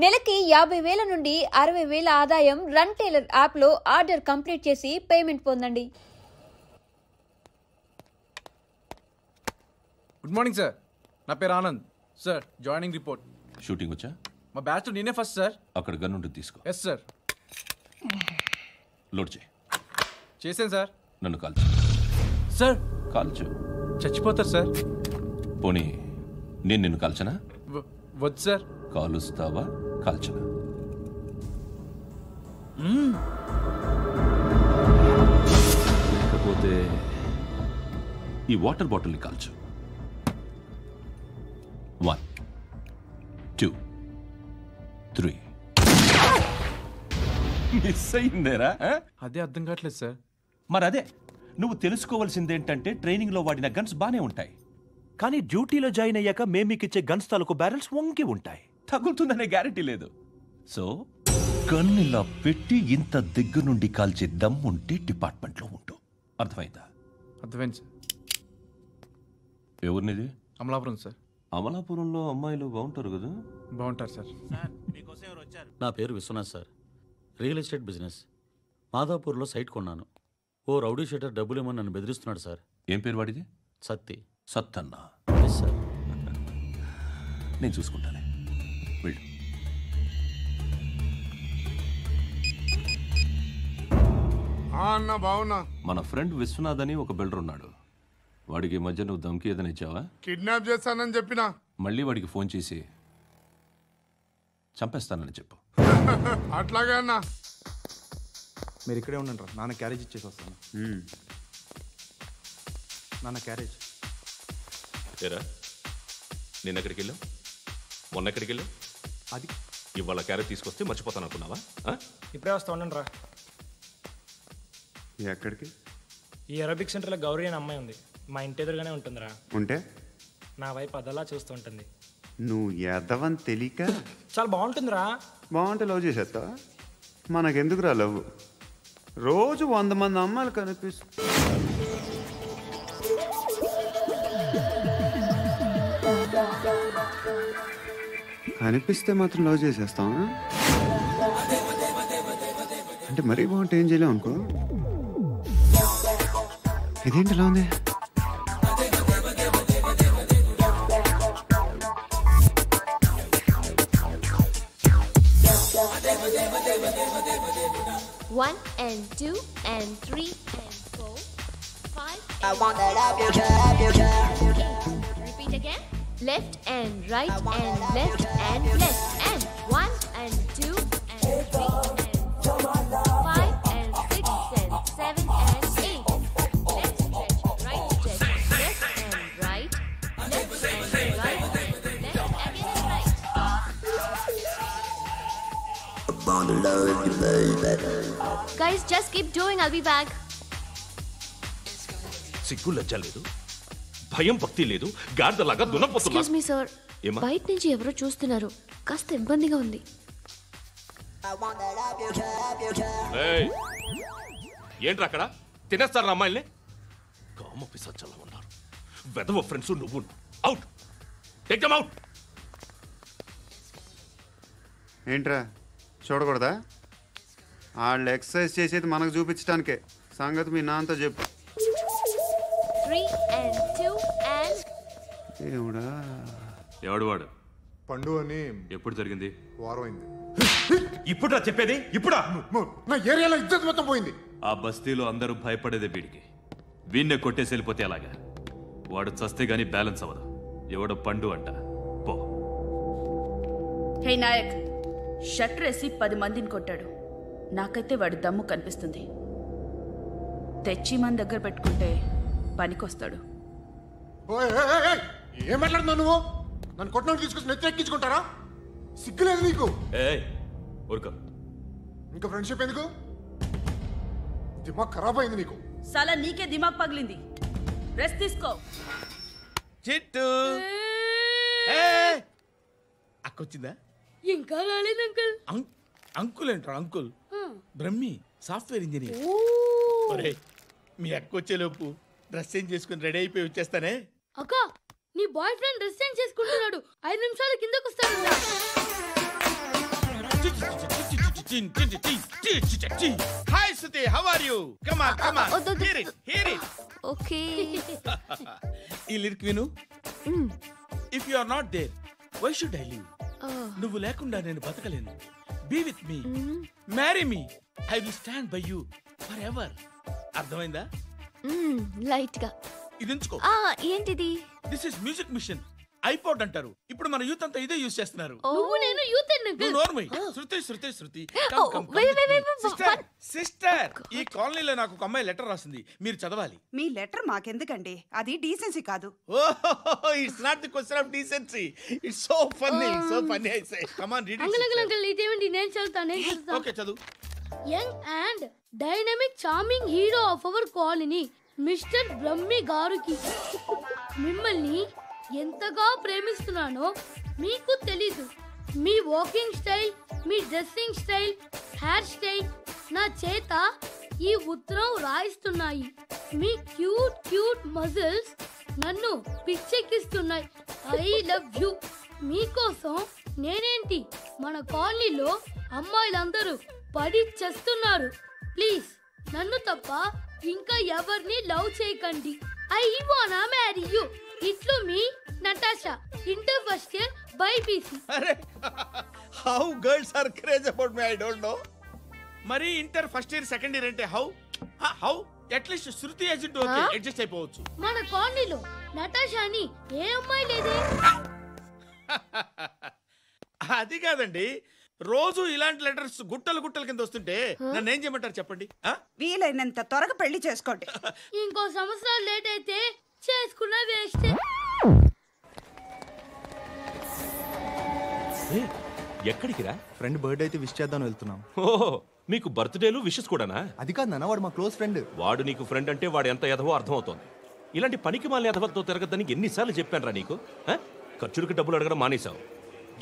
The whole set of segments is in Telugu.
నెలకి 50,000 నుండి 60,000 ఆదాయం రన్ టైలర్ యాప్లో ఆర్డర్ కంప్లీట్ చేసి పేమెంట్ పొందండి. గుడ్ మార్నింగ్ సార్, నా పేరు Anand sir. Joining report. Shooting వచ్చా? మా బ్యాచ్ నేనే ఫస్ట్ సార్. అక్కడ గన్ ఉంటుంది, తీసుకో. Yes sir. లోడ్ చేయి. చేశాను సార్. నన్ను కాల్చు. సార్ కాల్చు. చచ్చిపోతారు సార్. పోనీ నేను నిన్ను కాల్చనా? వద్దు సార్. కాలుస్తావా కాల్చనా? లేకపోతే ఈ వాటర్ బాటిల్ని కాల్చు. 1 2 3. మిస్ అయిందేరా? అదే అర్థం కావట్లేదు సార్. మరి అదే నువ్వు తెలుసుకోవాల్సిందేంటంటే ట్రైనింగ్లో వాడిన గన్స్ బానే ఉంటాయి, కానీ డ్యూటీలో జాయిన్ అయ్యాక మేము మీకు ఇచ్చే గన్స్ తాలూకు బ్యారెల్స్ వంగి ఉంటాయి. తగులుతుందనే గ్యారెంటీ లేదు. సో గన్ ఇలా పెట్టి ఇంత దగ్గర నుండి కాల్చే దమ్ ఉంటే డిపార్ట్మెంట్లో ఉంటూ. అర్థమైందా? అర్థమైంది సార్. ఎవరినిది? అమలాపురం సార్. అమలాపురంలో అమ్మాయిలు బాగుంటారు కదా? బాగుంటారు సార్. నా పేరు Vishwanath sir. Real estate business. మాదాపూర్లో సైట్ కొన్నాను. ఓ రౌడీ షీటర్ డబ్బులు ఏమని నన్ను బెదిరిస్తున్నాడు సార్. ఏం పేరు వాడిది? సత్తి. సత్తన్నా? Yes sir. నేను చూసుకుంటానే, వెళ్ళు. అన్న బావున్నా. మన ఫ్రెండ్ విశ్వనాథ్ అని ఒక బిల్డర్ ఉన్నాడు. వాడికి ఈ మధ్య నువ్వు ధమ్కి ఏదైనా ఇచ్చావా? కిడ్నాప్ చేస్తానని చెప్పినా. మళ్ళీ వాడికి ఫోన్ చేసి చంపేస్తానని చెప్పు. అట్లాగే అన్న. మీరు ఇక్కడే ఉండండి, నాన్న క్యారేజ్ ఇచ్చేసి వస్తాను. నాన్న క్యారేజ్. ఏరా, నిన్న ఎక్కడికి వెళ్ళావు? మొన్న ఎక్కడికి వెళ్ళావు? అది ఇవాళ క్యారెట్ తీసుకొస్తే మర్చిపోతాను అనుకున్నావా? ఇప్పుడే వస్తా ఉండండి రా. ఎక్కడికి? ఈ అరబిక్ సెంటర్లో గౌరీ అనే అమ్మాయి ఉంది. మా ఇంటి ఎదురుగానే ఉంటుందిరా. ఉంటే నా వైపు అదలా చూస్తూ ఉంటుంది. నువ్వు ఎదవని తెలియక చాలా బాగుంటుందిరా. బాగుంటే లవ్ చేసేస్తావా? మనకెందుకురా లవ్? రోజు 100 మంది అమ్మాయిలు కనిపిస్తే మాత్రం లవ్ చేసేస్తావా? అంటే మరీ బాగుంటే ఏం చేయలేవు అనుకో. ఇదేంటి ఇలా ఉంది? One and two and three and four, 5. I want that up your job. Repeat again. Left and right and left and left and 1 and 2 and 3 and 4, 5 and 6 and 7 and 8. Left stretch, right stretch, left and right, left and right, left again and right. Guys, just keep doing. I'll be back. సిగ్గు లజ్జ లేదు, భయం భక్తి లేదు, గాడిదలాగా దున్నపోతున్నా. Excuse me, sir. బయట నుంచి ఎవరో చూస్తున్నారు, కాస్త ఇబ్బందిగా ఉంది. ఏంట్రా అక్కడ? తినేస్తారా అమ్మాయిల్ని? కామ పిశాచాలా ఉన్నారు. వెదవ ఫ్రెండ్స్ నువ్వు. Out, take them out. ఏంట్రా చూడకూడదా? వాళ్ళు ఎక్సర్సైజ్ చేసేది మనకు చూపించడానికే. సంగతి మీ నాన్నతో చెప్పు. 3 and 2 and దేవుడా. ఎవడు వాడు? పండు అని. ఎప్పుడు జరిగింది? వారం అయింది. ఇప్పుడా చెప్పేది? ఇప్పుడా? నా ఏరియాలో ఇజ్జత్ మొత్తం పోయింది. ఆ బస్తీలో అందరూ భయపడేదే వీడికి. వీణ్ణే కొట్టేసి వెళ్ళిపోతే అలాగా. వాడు చస్తే గానీ బ్యాలెన్స్ అవ్వదు. ఎవడో పండు అంట. పో. హే నాయక్, షట్టర్ వేసి 10 మందిని కొట్టాడు. నాకైతే వాడి దమ్ము కనిపిస్తుంది. తెచ్చి మన దగ్గర పెట్టుకుంటే పనికొస్తాడు. ఏం మాట్లాడుతున్నావు నువ్వు? నన్ను కొట్టడానికి తీసుకొచ్చి నెత్తి ఎక్కించుకుంటారా? సిగ్గులేదు నీకు? ఊరుకో. ఇంకా ఫ్రెండ్షిప్ ఎందుకు? దిమాగ్ ఖరాబ్ అయింది నీకు. సాలా నీకే దిమాగ్ పగిలింది. రెస్ట్ తీసుకో. చిట్టు అక్కొచ్చిందా? ఇంకా రాలేదు అంకుల్. అంకుల్ ఏంట్రా? Uncle Brahmi, software engineer. మీ అక్కొచ్చేలోపు డ్రెస్ చేంజ్ చేసుకుని రెడీ అయిపోయి వచ్చేస్తానే. అక్క, నీ బాయ్ ఫ్రెండ్ డ్రెస్ చేంజ్ చేసుకుంటున్నాడు. 5 నిమిషాలు కిందకు వస్తాడు. Hi Suti, how are you? Come on come on, hear it. Okay. ఈ లిరిక్ విను. If you are not there why should I live? నువ్వు లేకుండా నేను బతకలేను. Be with me, marry me, I will stand by you forever. అర్థమైందా? లైట్ గా. ఇది ఉంచుకో. ఏంటిది? This is music machine, iPod అంటారు. ఇప్పుడు మన యూత్ అంతా ఇదే యూజ్ చేస్తున్నారు. నువ్వు నేను యూత్ శృతి సిస్టర్, ఈ కాలనీలో నాకు ఒక అమ్మాయి లెటర్ రాసింది, మీరు చదవాలి. మీ లెటర్ మాకెందుకండి, అది డీసెన్సీ కాదు. It's not the question of decency, it's so funny I say. Come on read it. Uncle ఇదేంటి? నేను చదువుతాను. ఓకే చదువు. Young and dynamic charming hero of our colony mister Brahmi గారికి మిమ్మల్ని ఎంతగా ప్రేమిస్తున్నానో మీకు తెలీదు. మీ వాకింగ్ స్టైల్, మీ డ్రెస్సింగ్ స్టైల్, హెయిర్ స్టైల్ నా చేత ఈ ఉత్తరం రాయిస్తున్నాయి. మీ క్యూట్ మజిల్స్ నన్ను పిచ్చెక్కిస్తున్నాయి. I love you. మీకోసం నేనేంటి, మన కాలనీలో అమ్మాయిలందరూ పడి చేస్తున్నారు. ప్లీజ్ నన్ను తప్ప ఇంకా ఎవరిని లవ్ చేయకండి. ఐ వానా మ్యారీ యూ. ఇట్లు మీ Natasha, inter first year BiPC. అరే, how girls are craze about me I don't know. మరి inter first year second year అంటే how at least Shruti agent okay adjust అయిపోవచ్చు. మన కాలనీలో నటాషాని ఏ అమ్మాయి లేదే. అది కాదండి, రోజు ఇలాంటి లెటర్స్ గుట్టలు కింద వస్తుంటే నన్ను ఏం చేయమంటారు చెప్పండి? వీలైనంత త్వరగా పెళ్లి చేసుకోండి. ఇంకో సంవత్సరాలు లేట్ అయితే చేసుకున్నా వేస్ట్. ఎక్కడికి రా? ఫ్రెండ్ బర్త్డే అయితే విష్ చేద్దాం వెళ్తున్నాం. ఓహో, మీకు బర్త్డేలు విషెస్ కూడానా? అది కాదు నాన్న, వాడు మా క్లోజ్ ఫ్రెండ్. వాడు నీకు ఫ్రెండ్ అంటే వాడు ఎంత ఎదవో అర్థమవుతోంది. ఇలాంటి పనికి మాలిన ఎదవలతో తిరగద్దని ఎన్నిసార్లు చెప్పాను రా నీకు? ఖర్చులకు డబ్బులు అడగడం మానేశావు.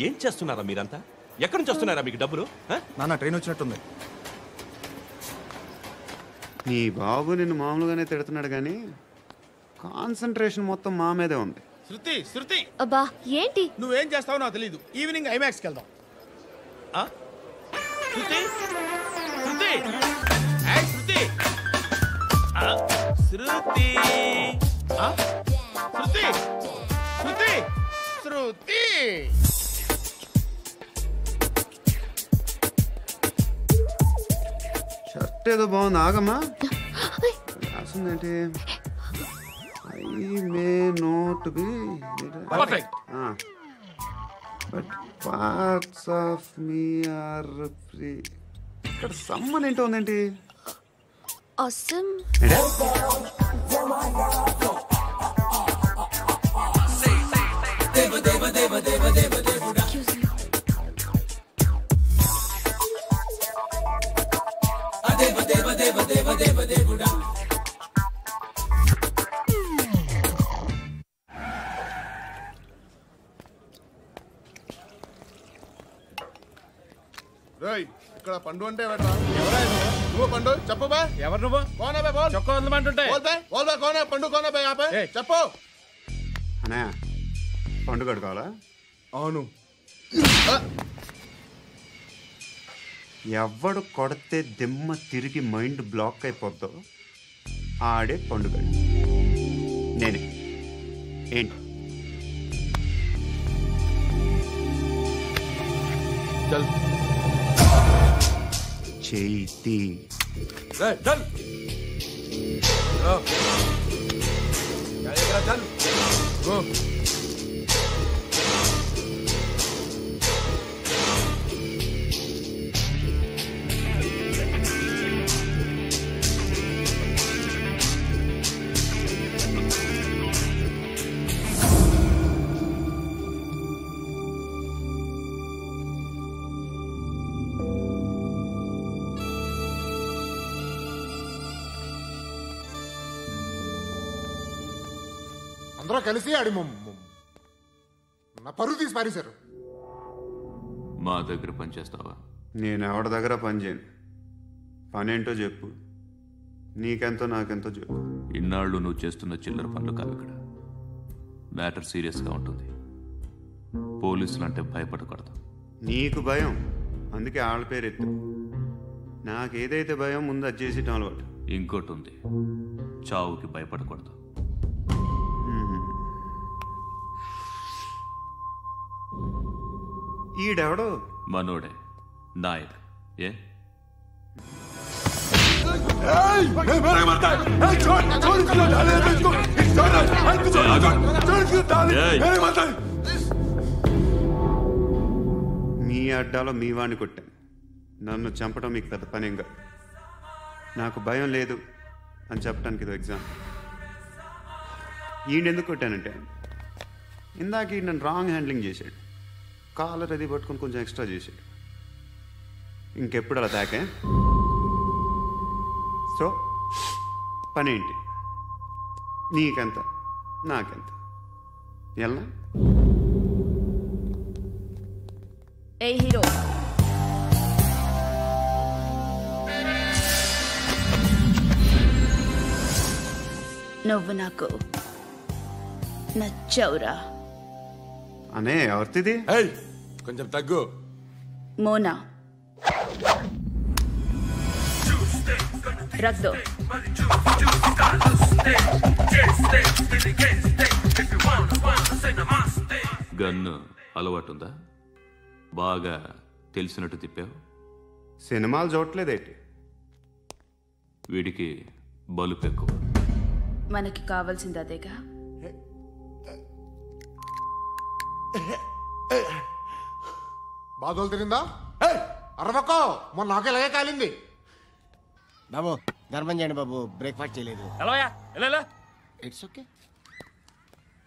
ఏం చేస్తున్నారా మీరంతా? ఎక్కడి నుంచి వస్తున్నారా మీకు డబ్బులు? నాన్న ట్రైన్ వచ్చినట్టుంది. నీ బాబు నిన్ను మామూలుగానే తిడుతున్నాడు కానీ కాన్సన్ట్రేషన్ మొత్తం మా మీదే ఉంది. శృతి అబ్బా ఏంటి? నువ్వేం చేస్తావో నాకు తెలీదు. ఈవినింగ్ ఐమాక్స్కి వెళ్దాం. శృతి షర్ట్ ఏదో బాగుంది, ఆగమ్మా. రాసిందేంటి? I may not be perfect but parts of me are free. ఇక్కడ సమ్మన్ ఏంటో ఉందేంటి? awesome. ఇక్కడ పండు అంటే నువ్వు పండు చెప్పు బా. ఎవరు నువ్వు? కోనే బే బోల్. చొక్కా వదలమంటుంటే కోనే పండు కోనే బే ఆపే చెప్పు. అనే పండుగ కావాలా? అవును. ఎవడు కొడితే దిమ్మ తిరిగి మైండ్ బ్లాక్ అయిపోద్దో ఆడే పండుగ. నేనే. ఏంటి? చేతి అందరూ కలిసి ఆడి నా పరువు తీసి పారేశారు. మా దగ్గర పని చేస్తావా? నేను ఎవరి దగ్గర పని చేయను. పనేంటో చెప్పు. నీకెంతో నాకెంతో చెప్పు. ఇన్నాళ్ళు నువ్వు చేస్తున్న చిల్లర పనులు కావు ఇక్కడ. మ్యాటర్ సీరియస్గా ఉంటుంది. పోలీసులు అంటే భయపడకూడదు. నీకు భయం, అందుకే వాళ్ళ పేరు ఎత్తు. నాకు ఏదైతే భయం ముందు అది చేసేటం అలవాటు. ఇంకోటి ఉంది, చావుకి భయపడకూడదు. ఈడెవడో మనోడే నాయక్. ఏ మీ అడ్డాలో మీ వాడిని కొట్టాను. నన్ను చంపడం మీకు పెద్ద పనేంగా. నాకు భయం లేదు అని చెప్పడానికి ఇది ఎగ్జామ్. ఈయనెందుకు కొట్టానంటే ఇందాక ఈ నన్ను రాంగ్ హ్యాండ్లింగ్ చేశాడు. కాలర్ అది పట్టుకొని కొంచెం ఎక్స్ట్రా చేశాడు. ఇంకెప్పుడు అలా తాకే. సో పనేంటి? నీకెంత నాకెంత ఎలా? ఏ హీరో, నువ్వు నాకు నచ్చవురా. అనే ఎవరిది? కొంచెం తగ్గు. మోనా రక్ దో. గన్ను అలవాటుందా? బాగా తెలిసినట్టు తిప్పావు. సినిమాలు చూడట్లేదేంటి? వీడికి బలుపు ఎక్కువ. మనకి కావాల్సింది అదేగా. బాధలు తిరిందా? అరవకో, మొన్న నాకు ఇలాగే కాలింది. బాబు ధర్మం చేయండి బాబు, బ్రేక్ఫాస్ట్ చేయలేదు. It's okay.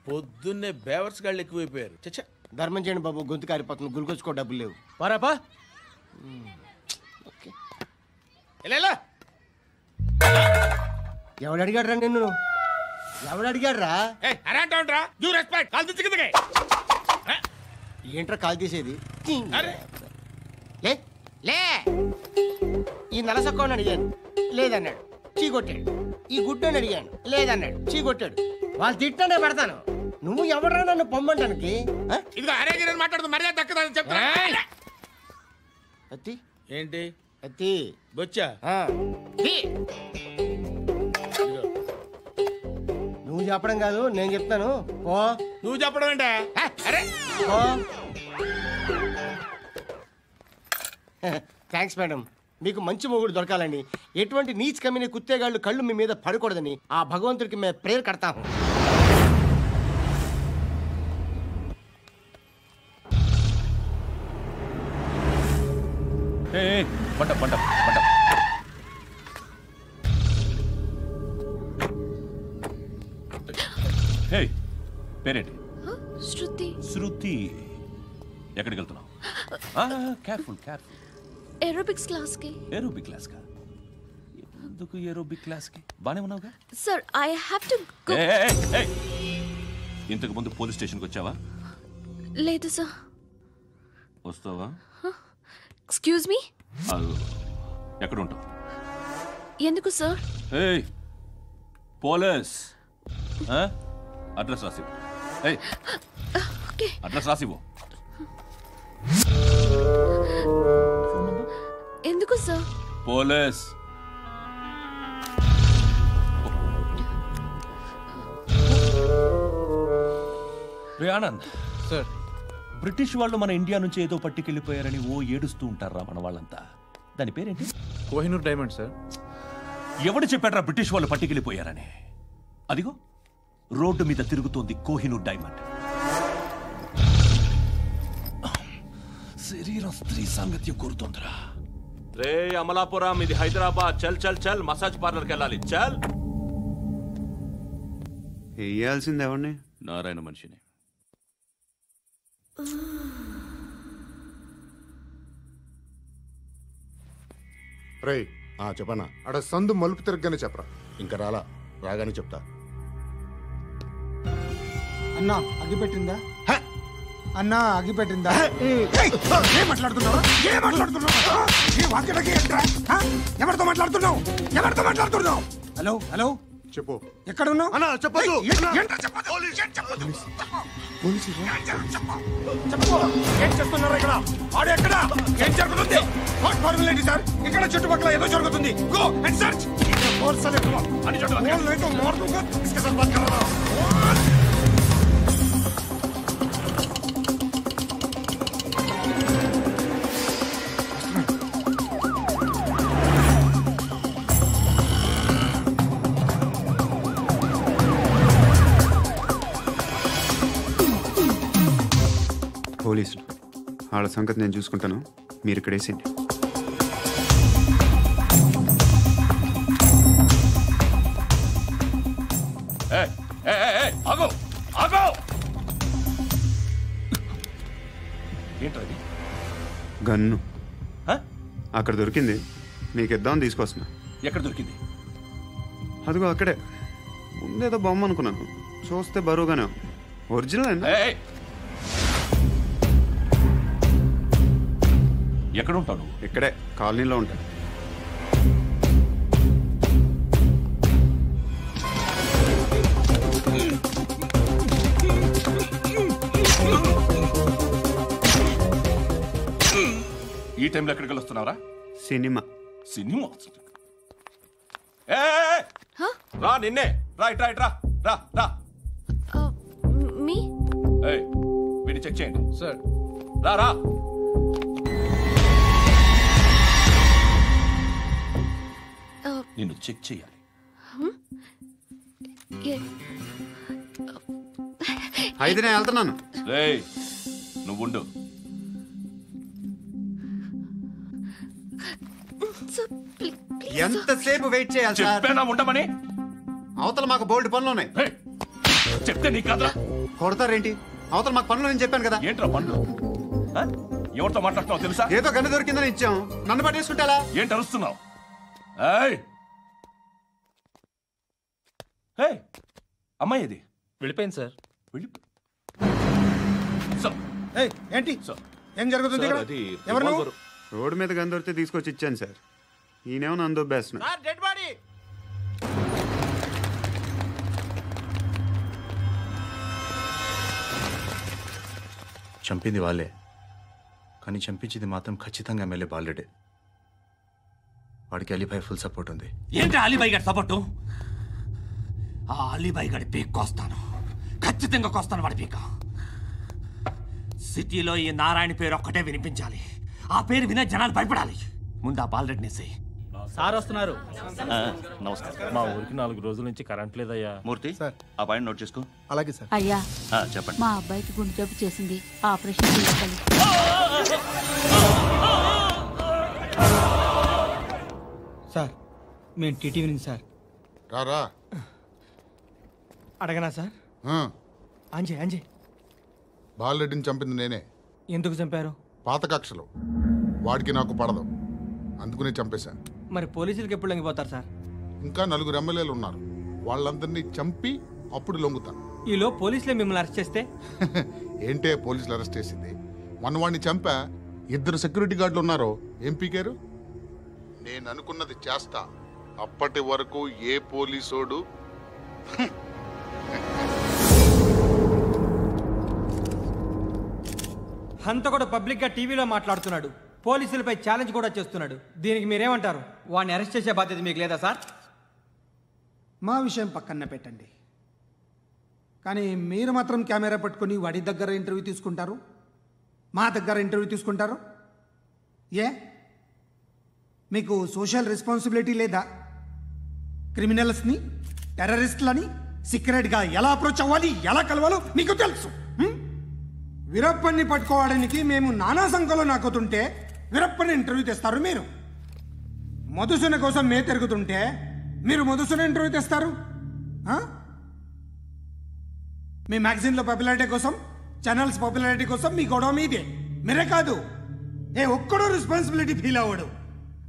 పొద్దున్నే బేవర్స్ గాళ్ళు ఎక్కువైపోయారు. చచ్చా, ధర్మం చేయండి బాబు, గొంతు కారిపోతుంది, గురికొచ్చుకో డబ్బులు లేవు. పారాపా. ఓకే. ఎవడు అడిగాడు రా నిన్ను? ఎవడు అడిగాడు రా? ఏంట్రా కాల్ తీసేది? లే లే. ఈ నలసక్కని అడిగాను, లేదన్నాడు, చీ కొట్టాడు. ఈ గుడ్డని అడిగాను, లేదన్నాడు, చీ కొట్టాడు. వాళ్ళు తిట్టానే పెడతాను. నువ్వు ఎవడరా నన్ను పొమ్మంటానికి? మాట్లాడుతూ మర్యాద దక్కదని చెప్తా. అత్తి ఏంటి? అత్తి బొచ్చా? నువ్వు చెప్పడం కాదు, నేను చెప్తాను. ఓ నువ్వు చెప్పడం ఏంటే? Thanks madam. మీకు మంచి మొగుడు దొరకాలని, ఎటువంటి నీచ్ కమ్మిన కుత్తేగాళ్ళు కళ్ళు మీ మీద పడకూడదని ఆ భగవంతుడికి మేము ప్రేయర్ కడతాము. పేరేంటి? శృతి. శృతి. ఎక్కడికి వెళ్తున్నావు? Careful careful. ఏరోబిక్స్ క్లాస్ కి. ఏరోబిక్ క్లాస్ కా? ఎందుకు ఏరోబిక్ క్లాస్ కి? బానే ఉన్నావుగా? Sir I have to go. ఇంతకు ముందు పోలీస్ స్టేషన్కి వచ్చావా? లేదు సార్. వస్తావా? Excuse me. ఎక్కడ ఉంటావు? ఎందుకు సార్? పోలీస్ అడ్రస్ రాసివ్వు. అడ్రస్ రాసివ్వు. ఎందుకు సార్? పోలీస్. రే ఆనంద్ సార్, బ్రిటిష్ వాళ్ళు మన ఇండియా నుంచి ఏదో పట్టుకెళ్ళిపోయారని ఓ ఏడుస్తూ ఉంటారా మన వాళ్ళంతా? దాని పేరేంటి? Kohinoor diamond sir. ఎవడు చెప్పాడ్రా బ్రిటిష్ వాళ్ళు పట్టుకెళ్ళిపోయారని? అదిగో రోడ్డు మీద తిరుగుతోంది కోహినూర్ డైమండ్. శరీరం స్త్రీ సాంగత్యం కోరుతోందిరా. రే అమలాపురం, ఇది హైదరాబాద్. చల్ చల్ చల్, మసాజ్ పార్లర్కి వెళ్ళాలి. చల్. వేయాల్సింది ఎవరిని? నారాయణ మనిషిని. రే చెప్పనా? అక్కడ సందు మలుపు తిరగగానే చెప్పరా. ఇంకా రాగానే చెప్తా. అన్నా అగ్గి పెట్టిందా? అన్నా అగ్గి పెట్టిందా? ఏం మాట్లాడుతున్నావు? ఎవరితో మాట్లాడుతున్నావు? ఎవరితో మాట్లాడుతున్నావు? హలో హలో, చెప్పు. ఎక్కడ ఉన్నావు? అన్నా చెప్పదు. ఏం చేస్తున్నారు ఇక్కడ? ఆడు ఎక్కడ? ఏం జరుగుతుంది? వాట్ ఫార్మల్ ఏంటి సార్? అక్కడ చుట్టుపక్కల ఏదో జరుగుతుంది. Go and search. और साले అని చోట नहीं तो मार दूंगा. इसके साथ बात कर रहा हूं. పోలీసులు వాళ్ళ సంగతి నేను చూసుకుంటాను, మీరు ఇక్కడ వేసేయండి. ఏంటది? గన్ను అక్కడ దొరికింది, మీకు ఇద్దామని తీసుకొస్తున్నా. ఎక్కడ దొరికింది? అదిగో అక్కడే. ముందేదో బొమ్మ అనుకున్నాను, చూస్తే బరువుగానే ఒరిజినల్ అండి. ఎక్కడ ఉంటాను? ఇక్కడే కాలనీలో ఉంటాను. ఈ టైంలో ఎక్కడికి వస్తున్నారా? సినిమా. సినిమా? రా నిన్నే. రైట్ రైట్ రా రా రా. మీ వీడిని చెక్ చేయండి. సార్ రా రా. నిన్ను చెక్ చేయాలి. అయితే నేను వెళ్తున్నాను. రేయ్ నువ్వుండు. ఎంతసేపు వెయిట్ చేయాలి? చెప్పేనా ఉండమని? అవతల మాకు బోల్డ్ పనులు ఉన్నాయి. చెప్తే నీకు కదరా. కొడతారేంటి? అవతల మాకు పనులు నేను చెప్పాను కదా. ఏంట్రా పనులు? ఎవరితో మాట్లాడుతున్నావు తెలుసా? ఏదో గన్ను దొరికిందని ఇచ్చాం, నన్ను పట్టేసుకుంటా. ఏంటి అరుస్తున్నావు? అమ్మాయి ఇది వెళ్ళిపోయింది సార్. ఏంటి ఏం జరుగుతుంది ఇక్కడ? ఎవరు నువ్వు? రోడ్డు మీద గన్ను దొరికితే తీసుకొచ్చి ఇచ్చాను సార్. ఈయనేమో నన్ను దొబ్బేస్తున్నా. Dead body. చంపింది వాళ్ళే, కానీ చంపించింది మాత్రం ఖచ్చితంగా ఎమ్మెల్యే బాలుడే. వాడికి అలీభాయ్ ఫుల్ సపోర్ట్ ఉంది. ఏంటి అలీభాయ్ గారి సపోర్టు? ఆ అలీభాయ్ గారి పీక్ కోస్తాను, ఖచ్చితంగా కోస్తాను వాడి పీక. సిటీలో ఈ నారాయణ పేరు ఒక్కటే వినిపించాలి. ఆ పేరు వినే జనాలు భయపడాలి. ముందు ఆ బాలరెడ్డిని వేసేయి. సార్ వస్తున్నారు. నమస్కారం. మా ఊరికి 4 రోజుల నుంచి కరెంట్ లేదయ్యా. మూర్తి ఆ పాయింట్ నోట్ చేసుకో. అలాగే సార్. అయ్యా చెప్పండి. మా అబ్బాయికి గుండె జబ్బు చేసింది, ఆపరేషన్ చేయాలి. సార్ మేము టీటీవీ నుంచి సార్. రారా. అడగనా సార్? అంజయ్ అంజయ్ బాలరెడ్డిని చంపింది నేనే. ఎందుకు చంపారు? పాత కక్షలు, వాడికి నాకు పడదు, అందుకునే చంపేశా. మరి పోలీసులకి ఎప్పుడు లొంగిపోతారు సార్? ఇంకా 4 ఎమ్మెల్యేలు ఉన్నారు, వాళ్ళందరినీ చంపి అప్పుడు లొంగుతా. ఈలో పోలీసులే మిమ్మల్ని అరెస్ట్ చేస్తే? ఏంటే పోలీసులు అరెస్ట్ చేసింది? మొన్న వాడిని చంపా, 2 సెక్యూరిటీ గార్డులు ఉన్నారో ఏం పీకారు? నేను అనుకున్నది చేస్తా. అప్పటి వరకు ఏ పోలీసోడు అంత కూడా పబ్లిక్ గా టీవీలో మాట్లాడుతున్నాడు, పోలీసులపై ఛాలెంజ్ కూడా చేస్తున్నాడు. దీనికి మీరేమంటారు? వాడిని అరెస్ట్ చేసే బాధ్యత మీకు లేదా సార్? మా విషయం పక్కన పెట్టండి, కానీ మీరు మాత్రం కెమెరా పట్టుకొని వాడి దగ్గర ఇంటర్వ్యూ తీసుకుంటారు, మా దగ్గర ఇంటర్వ్యూ తీసుకుంటారు. ఏ మీకు సోషల్ రెస్పాన్సిబిలిటీ లేదా? క్రిమినల్స్ని, టెర్రరిస్టులని సీక్రెట్గా ఎలా అప్రోచ్ అవ్వాలి, ఎలా కలవాలో మీకు తెలుసు. వీరప్పని పట్టుకోవడానికి మేము నానా సంఖ్యలో నాకుతుంటే వీరప్పని ఇంటర్వ్యూ తెస్తారు మీరు. మధుసూన కోసం మే తిరుగుతుంటే మీరు మధుసూన ఇంటర్వ్యూ తెస్తారు. మీ మ్యాగజైన్లో పాపులారిటీ కోసం, ఛానల్స్ పాపులారిటీ కోసం మీ గొడవ మీదే. మీరే కాదు, ఏ ఒక్కడో రెస్పాన్సిబిలిటీ ఫీల్ అవ్వడు.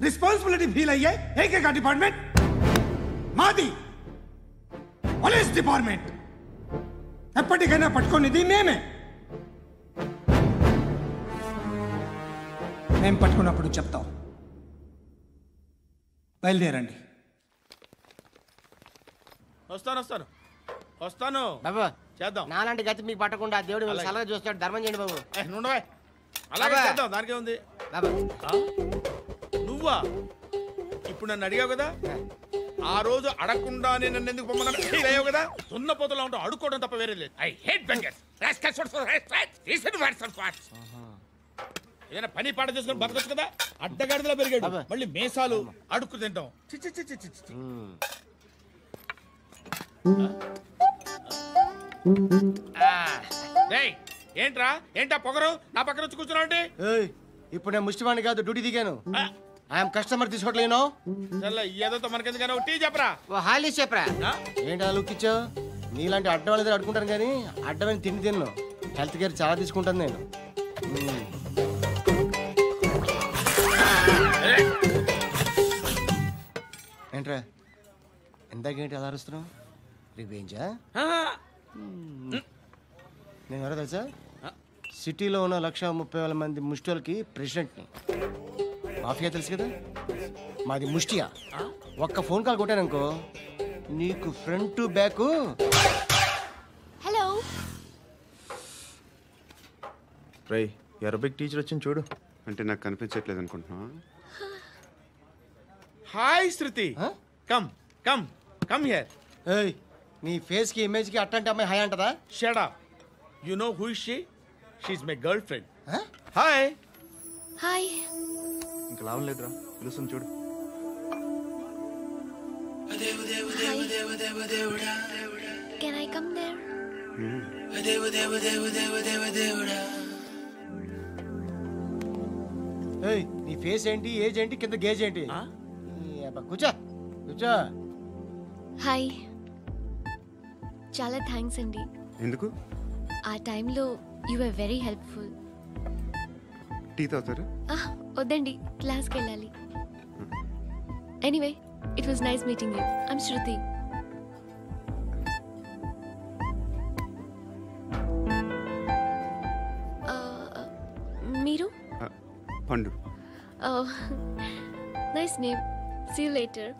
రెస్పాన్సిబిలిటీ ఫీల్ అయ్యే ఏకైక డిపార్ట్మెంట్ మాది, పోలీస్ డిపార్ట్మెంట్. ఎప్పటికైనా పట్టుకునేది మేమే. మేము పట్టుకున్నప్పుడు చెప్తాం. బయలుదేరండి. వస్తాను బాబు. చేద్దాం. నాలాంటి గతి మీకు పట్టకుండా దేవుడు మిమ్మల్ని సలహా చూస్తాడు. ధర్మం చేయండి బాబు. అలాగే చేద్దాం, దానికే ఉంది. బాబు నువ్వా? ఇప్పుడు నన్ను అడిగావు కదా, ఆ రోజు అడగకుండానే నన్ను ఎందుకు పొమ్మన్నాను ఫీల్ అయ్యావు కదా. సున్న పోతలో ఉంటావు, అడుక్కోవడం తప్ప వేరే లేదు. I hate bangers. ఏదైనా పని పాట చేసుకుని బతకొచ్చు కదా. అడ్డగాడిదలా పెరిగాడు, మళ్ళీ మేసాలు అడుక్కు తింటాం. ఏంట్రా ఏంటా పొగరు నా పక్కన వచ్చి కూర్చున్నావు? ఇప్పుడు నేను ముష్టివాణి కాదు, డ్యూటీ దిగాను. ఐఎమ్ కస్టమర్ తీసుకోవట్లేను. ఏదో మనకెందుకైనా టీ చెప్పరా, హాలీ చెప్పరా. ఏంటి అలా లుక్ ఇచ్చావు? నీలాంటి అడ్డం వాళ్ళ దగ్గర అడుకుంటాను కానీ అడ్డమైన తిండి తిన్ను. హెల్త్ కేర్ చాలా తీసుకుంటాను నేను. ఏంట్రా ఇందాకేంటి అలా అరుస్తున్నావు? రివేంజా? నేను ఎవరో తెలుసా? సిటీలో ఉన్న 130,000 మంది ముష్టిలకి ప్రెసిడెంట్ని. మాఫియా తెలుసు కదా, మాది ముష్టియా. ఒక్క ఫోన్ కాల్ కొట్టాననుకో నీకు ఫ్రంట్ టు బ్యాక్. హలో రై అరబిక్ టీచర్ వచ్చింది చూడు. అంటే నాకు కనిపించట్లేదు అనుకుంటున్నా. Hi Shruti, come come come here. ఏయ్ నీ ఫేస్ కి ఇమేజ్ కి అట్టంటే అమ్మాయి హాయ్ అంటదా? Shut up. You know who is she? She is my girl friend. Hi hi. ఇంకా లాభం లేదురా, పిలుస్తుంది చూడు. Can I come there? ఏయ్ నీ ఫేస్ ఏంటి, ఏజ్ ఏంటి, కింద గేజ్ ఏంటి? కూర్చో కూర్చో. హాయ్. చాలా థ్యాంక్స్ అండి. ఎందుకు? ఆ టైంలో you are very helpful. Tea తాగుతారు? వద్దండి, క్లాస్కి వెళ్ళాలి. Anyway it was nice meeting you. I'm Shruti. మీరు? Pandu. Nice name. See you later.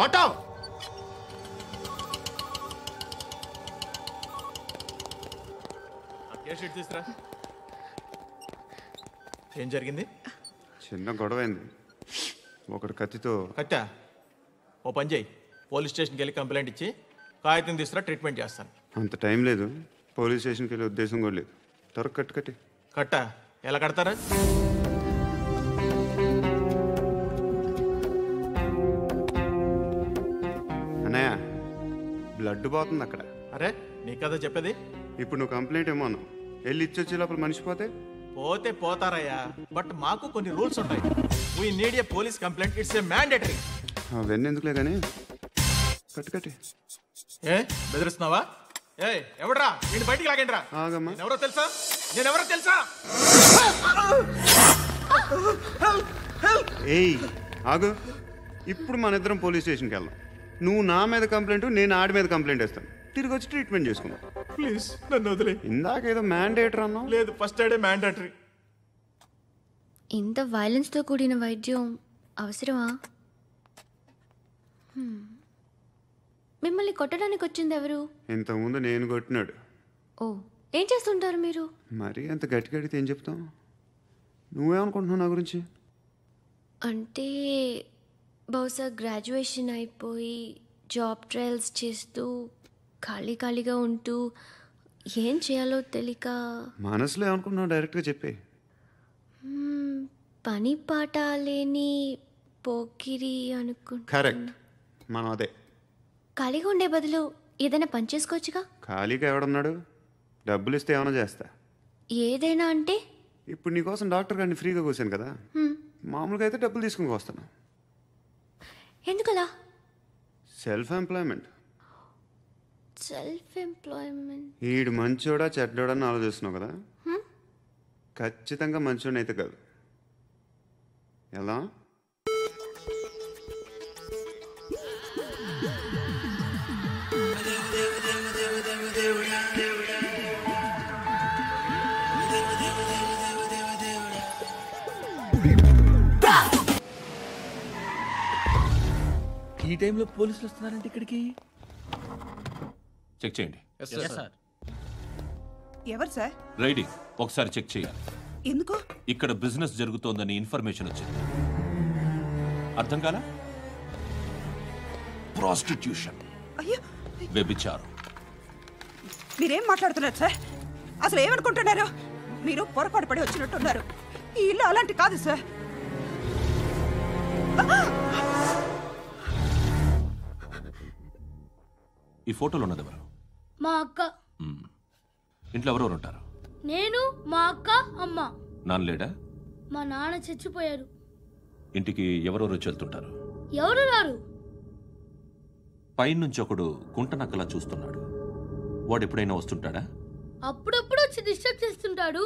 Auto తీసురా. ఏం జరిగింది? చిన్న గొడవ అయింది. ఒకడు కత్తితో. కట్టా? ఓ పని చేయి, పోలీస్ స్టేషన్కి వెళ్ళి కంప్లైంట్ ఇచ్చి కాగితం తీసుకురా, ట్రీట్మెంట్ చేస్తాను. అంత టైం లేదు, పోలీస్ స్టేషన్కి వెళ్ళే ఉద్దేశం కూడా లేదు. త్వరగా కట్టి. కట్టా? ఎలా కడతారా? అన్నయ్య బ్లడ్ పోతుంది అక్కడ. అరే నీ కదా చెప్పేది. ఇప్పుడు నువ్వు కంప్లైంట్ ఏమో అన్నావు, వెళ్ళి ఇచ్చొచ్చే లోపల మనిషి పోతే పోతారయ్యా, బట్ మాకు కొన్ని రూల్స్ ఉంటాయి. We need a police complaint, it's a mandatory. అవన్నీ ఎందుకులే కానీ కట్టి. ఏ బెదిరిస్తున్నావా? ఏ ఎవడ్రా నేను బయటికి లాగండిరా. ఎవరో తెలుసా? నేనెవరో తెలుసా? ఏయ్ ఆగు, ఇప్పుడు మన ఇద్దరం పోలీస్ స్టేషన్కి వెళ్దాం. నువ్వు నా మీద కంప్లైంట్, నేను ఆడి మీద కంప్లైంట్ వేస్తాను. తిరిగి వచ్చి ట్రీట్మెంట్ చేసుకుందాం. ప్లీజ్ నన్ను వదిలే. ఇందాకేదో మ్యాండేటరీ అన్నావు. లేదు, ఫస్ట్ ఎయిడే మ్యాండేటరీ. ఇంత వైలెన్స్తో కూడిన వైద్యం అవసరమా? మిమ్మల్ని కొట్టడానికి వచ్చింది ఎవరు? ఇంతకుముందు నేను కొట్టినాడు. ఓ, ఏం చేస్తుంటారు మీరు? మరి అంత గట్టి గడితే ఏం చెప్తాం? నువ్వేమనుకుంటున్నావు నా గురించి? అంటే బహుశా గ్రాడ్యుయేషన్ అయిపోయి జాబ్ ట్రయల్స్ చేస్తూ ఖాళీగా ఉంటూ ఏం చేయాలో తెలియక. మనసులో ఏమనుకుంటున్నావు డైరెక్ట్గా చెప్పే. పని పాట లేని పోకిరి అనుకుంటా. కరెక్ట్, మనం అదే. ఖాళీగా ఉండే బదులు ఏదైనా పని చేసుకోవచ్చుగా. ఖాళీగా ఎవడన్నాడు? డబ్బులు ఇస్తే ఏమైనా చేస్తా. ఏదైనా అంటే? ఇప్పుడు నీకోసం డాక్టర్ గారిని ఫ్రీగా కూర్చాను కదా, మామూలుగా అయితే డబ్బులు తీసుకుని వస్తాను. ఎందుకలా? Self employment. ఈడు మంచోడా చెడ్డోడా అని ఆలోచిస్తున్నావు కదా, ఖచ్చితంగా మంచోడని అయితే కాదు. ఎలా? ఈ టైంలో పోలీసులు వస్తున్నారంటే ఇక్కడికి. చెక్ చేయండి. ఎవరు సార్? రైడీ ఒకసారి చెక్ చేయాలి. ఎందుకు? ఇక్కడ బిజినెస్ జరుగుతోందని ఇన్ఫర్మేషన్ వచ్చింది. అర్థం కాలా? ప్రాస్టిట్యూషన్, అయ్యో వ్యభిచారం. మీరేం మాట్లాడుతున్నారు సార్? అసలు ఏమనుకుంటున్నారు? మీరు పొరపాటు పడి వచ్చినట్టున్నారు. ఈ ఇల్లు అలాంటి కాదు సార్. ఈ ఫోటోలో ఉన్నది ఎవరు? మా అక్క. ఇంట్లో ఎవరెవరు ఉంటారు? నేను, మా అక్క, అమ్మ. నాన్న లేడా? మా నాన్న చచ్చిపోయారు. ఇంటికి ఎవరెవరు వచ్చి వెళ్తుంటారు? ఎవరు రారు. పైనుంచి ఒకడు కుంటనక్కలా చూస్తున్నాడు. వాడు ఎప్పుడైనా వస్తుంటాడా? అప్పుడప్పుడు వచ్చి డిస్టర్బ్ చేస్తుంటాడు.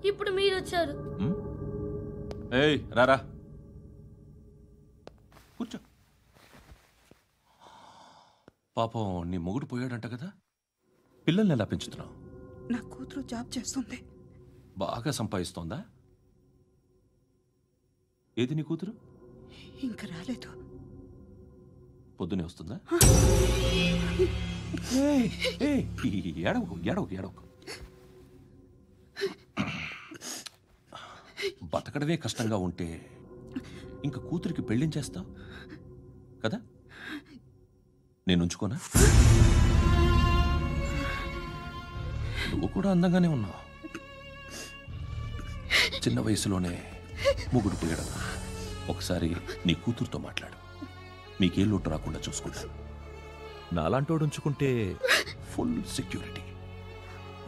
ఇప్పుడు మీరు వచ్చారు. ఏయ్ రారా, కూర్చో. పాపం నీ మొగుడు పోయాడంట కదా, పిల్లల్ని ఎలా పెంచుతున్నావు? నా కూతురు జాబ్ చేస్తుంది. బాగా సంపాదిస్తోందా? ఏది నీ కూతురు? ఇంకా రాలేదు. పొద్దునే వస్తుందా? ఏడవకు ఏడవకు ఏడవకు. బతకడమే కష్టంగా ఉంటే ఇంకా కూతురికి పెళ్ళించేస్తావు కదా? నేను ఉంచుకోనా? నువ్వు కూడా అందంగానే ఉన్నావు. చిన్న వయసులోనే ముగుడు పోయడం. ఒకసారి నీ కూతురుతో మాట్లాడు. మీకే లోటు రాకుండా చూసుకుంటాను. నాలాంటోడు ఉంచుకుంటే ఫుల్ సెక్యూరిటీ.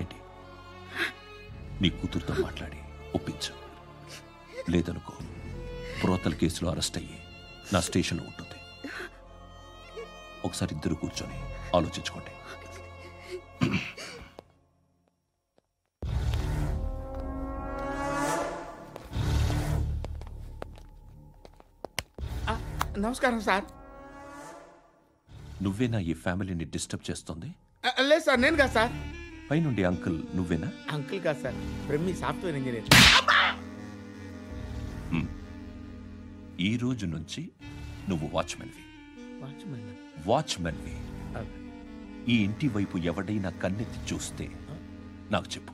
ఏంటి? నీ కూతురుతో మాట్లాడి ఒప్పించు. లేదనుకో ప్రోతల కేసులో అరెస్ట్ అయ్యి నా స్టేషన్లో ఉంటుంది. ఒకసారి ఇద్దరు కూర్చొని ఆలోచించుకోండి. నమస్కారం సార్. నువ్వేనా ఈ ఫ్యామిలీని డిస్టర్బ్ చేస్తుంది? లేదు సార్, నేను కాదు సార్. పైనుండి అంకుల్ నువ్వేనా? అంకుల్ కాదు సార్, బ్రహ్మి సాఫ్ట్వేర్ ఇంజనీర్. ఈ రోజు నుంచి నువ్వు వాచ్మెన్వి. వాచ్మెన్వి. ఈ ఇంటి వైపు ఎవడైనా కన్నెత్తి చూస్తే నాకు చెప్పు.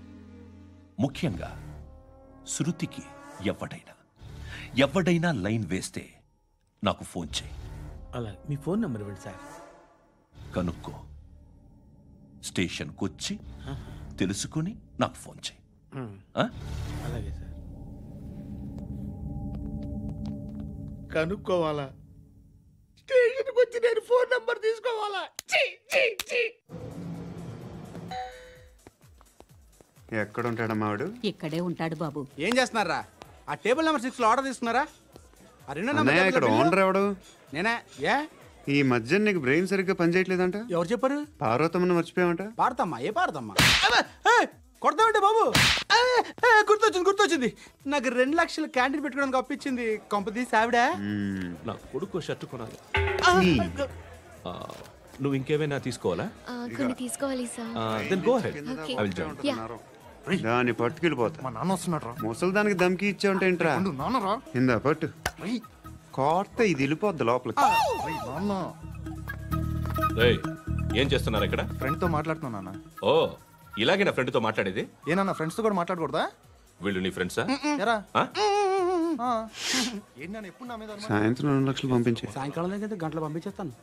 ముఖ్యంగా శృతికి ఎవడైనా లైన్ వేస్తే నాకు ఫోన్ చేయి. అలా మీ ఫోన్ నెంబర్ ఇవ్వండి సార్. కనుక్కో. స్టేషన్కి వచ్చి తెలుసుకుని నాకు ఫోన్ చేయి. అలాగే సార్. కనుక్కోవాలా? స్టేషన్కి వచ్చి నేను ఫోన్ నెంబర్ తీసుకోవాలా? ఎక్కడ ఉంటాడమ్మా వాడు? ఇక్కడే ఉంటాడు బాబు. ఏం చేస్తున్నారా? ఆ టేబుల్ నెంబర్ 6 లో ఆర్డర్ తీసుకున్నారా? ఆ రెండో అన్నయ్య, ఇక్కడ ఓనర్ ఎవడు? నేనే. ఏ ఈ మధ్య నీకు బ్రెయిన్ సరిగ్గా పనిచేయట్లేదంట. ఎవరు చెప్పారు? పార్వతమ్మను మర్చిపోయామంట. పాడతామ్మా? ఏ పాడతామ్మా? కొడతామంటే బాబు. గుర్తొచ్చింది. నాకు 2 లక్షలు క్యాంటీన్ పెట్టుకోవడానికి అప్పించింది కొంపతీసి ఆవిడ. నా కొడుకు షర్ట్ కొనాలి. నువ్వు ఇంకేమైనా తీసుకోవాలా? కొన్ని తీసుకోవాలి sir. Then go ahead. I will join. దాన్ని పట్టుకెళ్ళిపోతా. మా నాన్న వస్తున్నాడు. ముసలి దానికి దమ్కి ఇచ్చావంటే ఏంట్రా? ఇందా పట్టు. కోర్త ఇది వెళ్ళిపోద్ది లోపలికి. ఏం చేస్తున్నారు ఇక్కడ? ఫ్రెండ్ తో మాట్లాడుతున్నా. ఓ, ఇలాగే నా ఫ్రెండ్ తో మాట్లాడేది? ఏనా ఫ్రెండ్స్ తో కూడా మాట్లాడకూడదా? వీళ్ళు నీ ఫ్రెండ్సా? సాయంత్రం 2 లక్షలు పంపించే. సాయంకాలం దగ్గర గంటలు పంపించేస్తాను.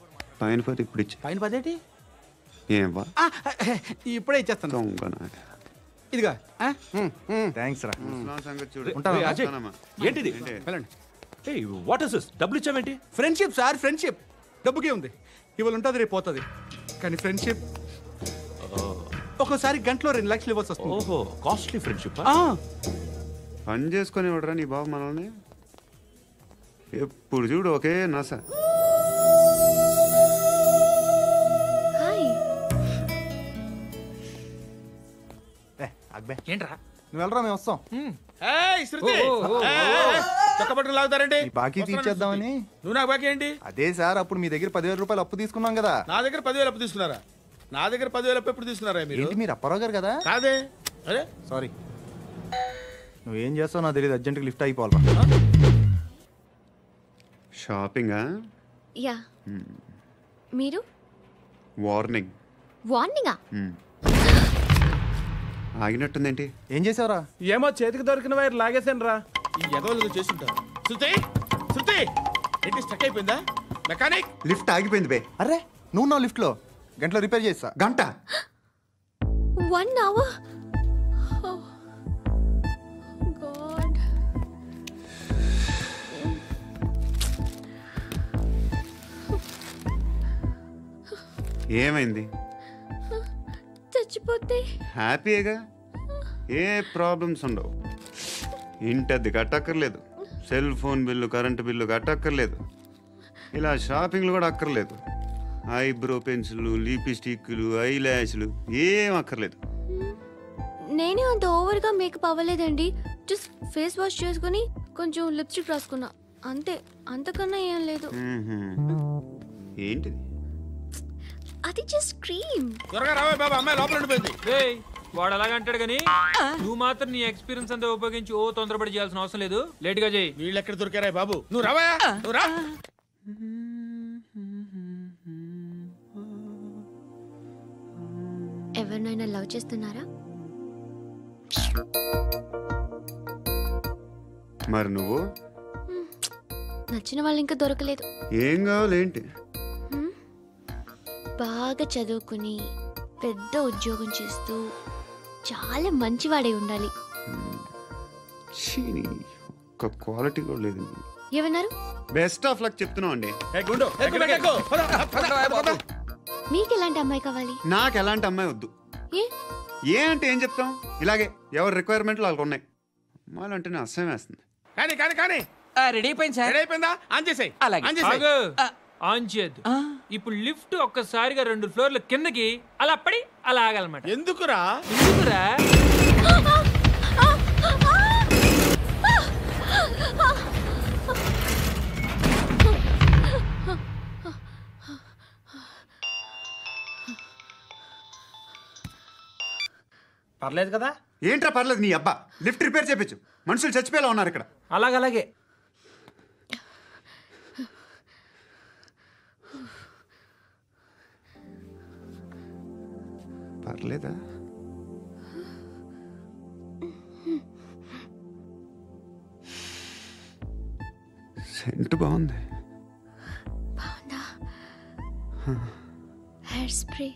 పైన 10 ఇప్పుడు ఇచ్చే. పైన 10 ఏంటి? ఏం వా ఇప్పుడే ఇచ్చేస్తాను. ఇదిగా థ్యాంక్స్ రా. ఏంటిది? What is this? డబ్బులు ఇచ్చావేంటి? Friendship sir, friendship. డబ్బుకే ఉంది. ఇవాళ ఉంటుంది, రేపు పోతుంది. కానీ ఫ్రెండ్షిప్ ఒక్కోసారి గంటలో 2 లక్షలు ఇవ్వాల్సి వస్తుంది. ఓహో, కాస్ట్లీ ఫ్రెండ్షిప్. పని చేసుకొని ఇవ్వడరా నీ బాబు మనల్ని. ఎప్పుడు చూడు ఒకే నస. ఏంట్రా నువ్వు వెళ్ళరా, మేము వస్తాం. లాగుతారండి. బాకీ తీర్చేద్దామని. నువ్వు నాకు బాకీ ఏంటి? అదే సార్, అప్పుడు మీ దగ్గర 10,000 రూపాయలు అప్పు తీసుకున్నాం కదా. నా దగ్గర 10,000 అప్పు తీసుకున్నారా? నా దగ్గర 10,000 అప్పు ఎప్పుడు తీసుకున్నారా మీరు? ఏంటి మీరు అప్పారావు గారు కదా? కాదే. అరే సారీ. నువ్వేం చేస్తావు నాకు తెలియదు. అర్జెంట్గా లిఫ్ట్ అయిపోవాలరా. షాపింగా? యా మీరు వార్నింగ్. వార్నింగా? ఆగినట్టుందేంటి? ఏం చేసావురా? ఏమో చేతికి దొరికిన వైర్ లాగేసాను రా. ఈ ఎగవలు చేస్తుంటారు. శృతి శృతి ఏంటి స్టక్ అయిపోయిందా? మెకానిక్ లిఫ్ట్ ఆగిపోయింది బే. అరే నువ్వు నా లిఫ్ట్లో గంటలో రిపేర్ చేస్తా. గంట? 1 hour? Oh God. ఏమైంది? చచ్చిపోతే హ్యాపీగా, ఏ ప్రాబ్లమ్స్ ఉండవు. ఇంటద్ది కట్టక్కర్లేదు, cell phone bill, current bill కట్టక్కర్లేదు, ఇలా షాపింగ్లు కూడా అక్కర్లేదు. ఐబ్రో పెన్సిల్, లిప్స్టిక్లు, ఐ ల్యాష్లు ఏం అక్కర్లేదు. నేనే అంత ఓవర్గా మేకప్ అవ్వలేదండి. జస్ట్ ఫేస్ వాష్ చేసుకుని కొంచెం లిప్స్టిక్ రాసుకున్నా అంతే, అంతకన్నా ఏం లేదు. ఏంటిది? అది జస్ట్ క్రీమ్. త్వరగా రావే బాబా, అమ్మాయి లోపల ఉండిపోయింది. వాడు అలాగంటాడు కానీ నువ్వు మాత్రం నీ ఎక్స్పీరియన్స్ అంతా ఉపయోగించి తొందరపడి చేయాల్సిన అవసరం లేదు. లేట్ గా చేయి. వీళ్ళు ఎక్కడ దొరికారా బాబు? నువ్వు రావా, నువ్వు రా. ఎవరినైనా లవ్ చేస్తున్నారా? మరి నువ్వు? నచ్చిన వాళ్ళు ఇంకా దొరకలేదు. ఏం కావాలి ఏంటి? బాగా చదువుకుని పెద్ద ఉద్యోగం చేస్తూ చాలా మంచివాడే ఉండాలి. ఒక్క క్వాలిటీ కూడా లేదు. ఏమన్నారు? బెస్ట్ ఆఫ్ లక్ చెప్తున్నావు అండి. మీకు ఎలాంటి అమ్మాయి కావాలి? నాకు ఎలాంటి అమ్మాయి వద్దు. ఏ అంటే ఏం చెప్తాం, ఇలాగే ఎవరి రిక్వైర్మెంట్లు వాళ్ళకు ఉన్నాయి. అమ్మాయిలు అంటే నేను అసహ్యం వేస్తుంది. కానీ కానీ కానీ రెడీ అయిపోయింది సార్. రెడీ అయిపోయిందా? ఆన్ చేసేయ్. ఆన్ చేయద్దు. ఇప్పుడు లిఫ్ట్ ఒక్కసారిగా 2 ఫ్లోర్ల కిందకి అలా పడి అలా ఆగాలన్నమాట. ఎందుకురా? ఎందుకురా? పర్లేదు కదా? ఏంట్రా పర్లేదు నీ అబ్బా. లిఫ్ట్ రిపేర్ చేయించు, మనుషులు చచ్చిపోయేలా ఉన్నారు ఇక్కడ. అలాగే పర్లేదా? సెంట్ బాగుంది. బాగుందా? Hair spray.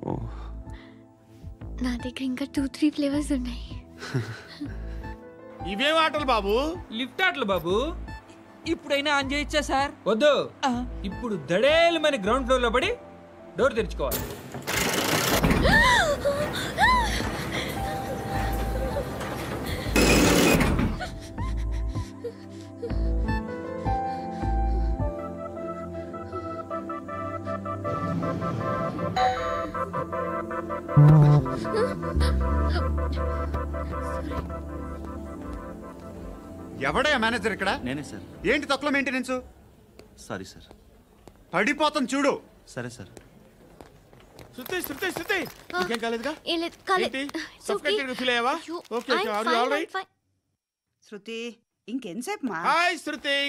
ఓ, నా దగ్గర ఇంకా 2-3 ఫ్లేవర్స్ ఉన్నాయి. ఇవేం ఆటలు బాబు? లిఫ్ట్ ఆటలు బాబు. ఇప్పుడైనా ఆన్ చేయొచ్చా సార్? వద్దు. ఇప్పుడు దడేలు మన గ్రౌండ్ ఫ్లోర్ లో పడి డోర్ తెరుచుకోవాలి. ఎవడయ్యా మేనేజర్ ఇక్కడ? నేనే సార్. ఏంటి తక్కువ మెయింటెనెన్స్? Sorry sir. పడిపోతాం చూడు. సరే సార్. శృతి శృతి శృతి ఇంకేం కాలేదుగా? ఏం లేదు, కాలేదు. సఫోకేటెడ్ గా ఫీల్ అయ్యావా? Okay okay, are you all right? Shruti ఇంకెంతసేపు మా? Hi Shruti.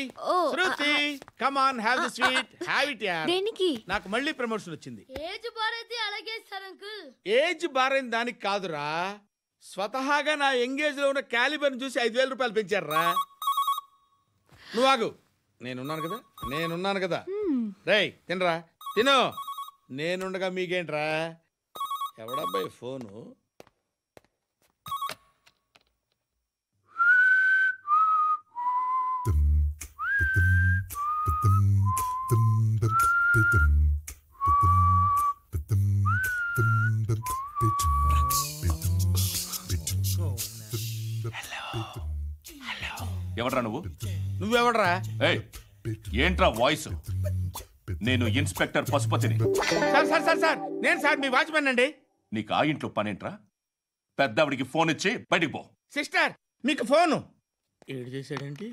Shruti come on, have the sweet, have it యార్. దేనికి? నాకు మళ్ళీ ప్రమోషన్ వచ్చింది. ఏజ్ బారైతే అలాగే సార్ అంకుల్. ఏజ్ బారైన దానికి కాదురా, స్వతహాగా నా ఎంగేజ్ లో ఉన్న క్యాలిబర్ చూసి 5,000 రూపాయలు పెంచారా. నువ్వు ఆగు, నేనున్నాను కదా. రేయ్ తినరా, తిను. నేనుండగా మీకేంట్రా? ఎవడబ్బాయి ఫోను? ఎవడ్రా నువ్వు? నువ్వెవడ్రా? ఏయ్, ఏంట్రా వాయిస్? నేను ఇన్స్పెక్టర్ పశుపతిని. సార్ నేను సార్ మీ వాచ్మెన్ అండి. నీకు ఆ ఇంట్లో పనేంట్రా? పెద్దవిడికి ఫోన్ ఇచ్చి బయటికి పో. సిస్టర్ మీకు ఫోను. ఏడు చేశాడేంటి?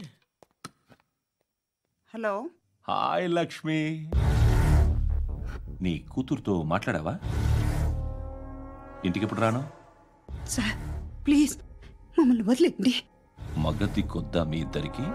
హలో. హాయ్ లక్ష్మి. నీ కూతురుతో మాట్లాడావా? ఇంటికి ఎప్పుడు రాను? సార్ ప్లీజ్ మమ్మల్ని వదిలేండి. మగతి కొద్దా మీ ఇద్దరికి?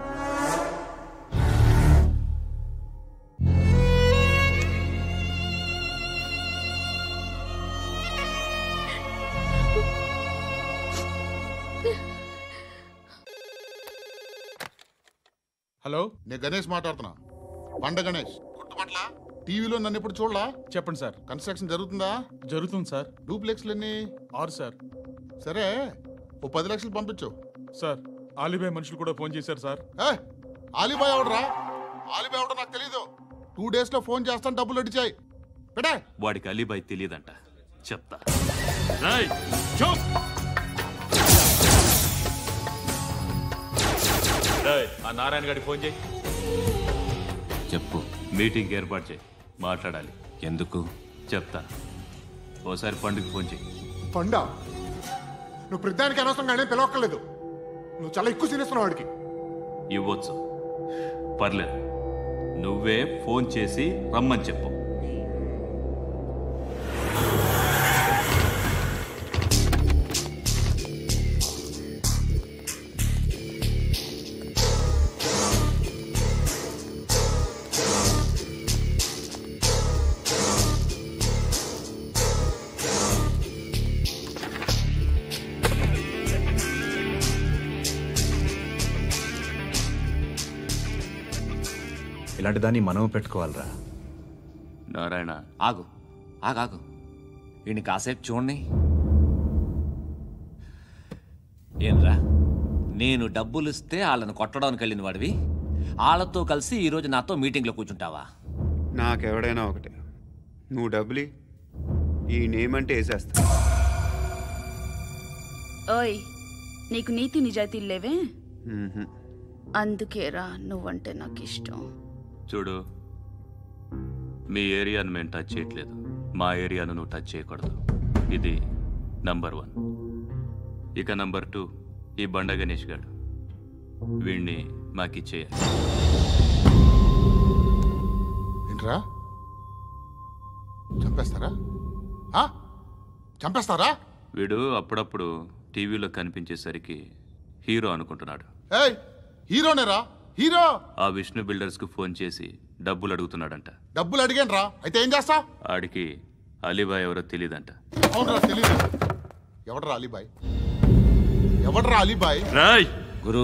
హలో, నేను గణేష్ మాట్లాడుతున్నా. బండ గణేష్ గుర్తుపట్ల? టీవీలో నన్ను ఎప్పుడు చూడలా? చెప్పండి సార్. కన్స్ట్రక్షన్ జరుగుతుందా? జరుగుతుంది సార్. డూప్లెక్స్లు ఎన్ని? 6 సార్. సరే, ఓ 10 లక్షలు పంపించు. సార్, ఆలిబాయ్ మనుషులు కూడా ఫోన్ చేశారు సార్. ఆలిబాయ్ ఎవడరా? ఆలిబాయ్ ఎవడో నాకు తెలీదు. 2 days లో ఫోన్ చేస్తాను, డబ్బులు అడిచాయి. పెట్టే. వాడికి అలీబాయ్ తెలియదంట, చెప్తా. ఆ నారాయణ గారికి ఫోన్ చేయి. చెప్పు. మీటింగ్ ఏర్పాటు చేయి, మాట్లాడాలి. ఎందుకు చెప్తా. ఓసారి పండుగ ఫోన్ చేయి. పండా, నువ్వు ప్రతిదానికి అనవసరంగానే పిలవక్కర్లేదు. నువ్వు చాలా ఎక్కువ సీనిస్తున్నావు వాడికి. ఇవ్వచ్చు, పర్లేదు. నువ్వే ఫోన్ చేసి రమ్మని చెప్పు. ఇలాంటి దాన్ని మనం పెట్టుకోవాలరా. నారాయణ, ఆగు ఆగాగు, ఈయన కాసేపు చూడండి. ఏంరా, నేను డబ్బులు ఇస్తే వాళ్ళని కొట్టడానికి వెళ్ళిన వాడివి, వాళ్ళతో కలిసి ఈరోజు నాతో మీటింగ్లో కూర్చుంటావా? నాకెవడైనా ఒకటే, నువ్వు డబ్బులి, ఈ నేమ్ అంటే వేసేస్తా. ఓయ్, నీకు నీతి నిజాయితీలు లేవే, అందుకేరా నువ్వంటే నాకు ఇష్టం. చూడు, మీ ఏరియాను మేము టచ్ చేయట్లేదు, మా ఏరియాను నువ్వు టచ్ చేయకూడదు. ఇది నంబర్ 1. ఇక నంబర్ 2, ఈ బండ గణేష్ గారు, వీణ్ణి మాకిచ్చేయాలి. ఏంట్రా, చంపేస్తారా? చంపేస్తారా? వీడు అప్పుడప్పుడు టీవీలో కనిపించేసరికి హీరో అనుకుంటున్నాడు. హీరోనేరా, హీరో. ఆ విష్ణు బిల్డర్స్ కు ఫోన్ చేసి డబ్బులు అడుగుతున్నాడంట. డబ్బులు అడిగాను, అయితే ఏం చేస్తా? ఆడికి అలీబాయ్ ఎవరో తెలీదంట. అవునరా, తెలీదు. ఎవడరా అలీబాయ్? ఎవడరా అలీబాయ్? గురు,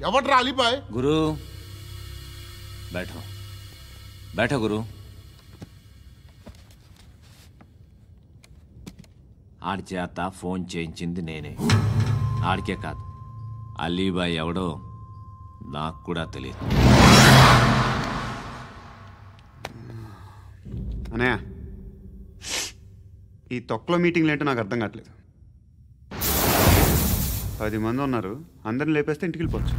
ఎవడరా అలీబాయ్? గురు, बैठो गुरु. ఆడి చేత ఫోన్ చేయించింది నేనే. ఆడికే కాదు, అలీబాయ్ ఎవడో నాకు కూడా తెలియదు. అనయ్య, ఈ తొక్కలో మీటింగ్లు ఏంటో నాకు అర్థం కావట్లేదు. 10 మంది ఉన్నారు, అందరిని లేపేస్తే ఇంటికి వెళ్ళిపోవచ్చు.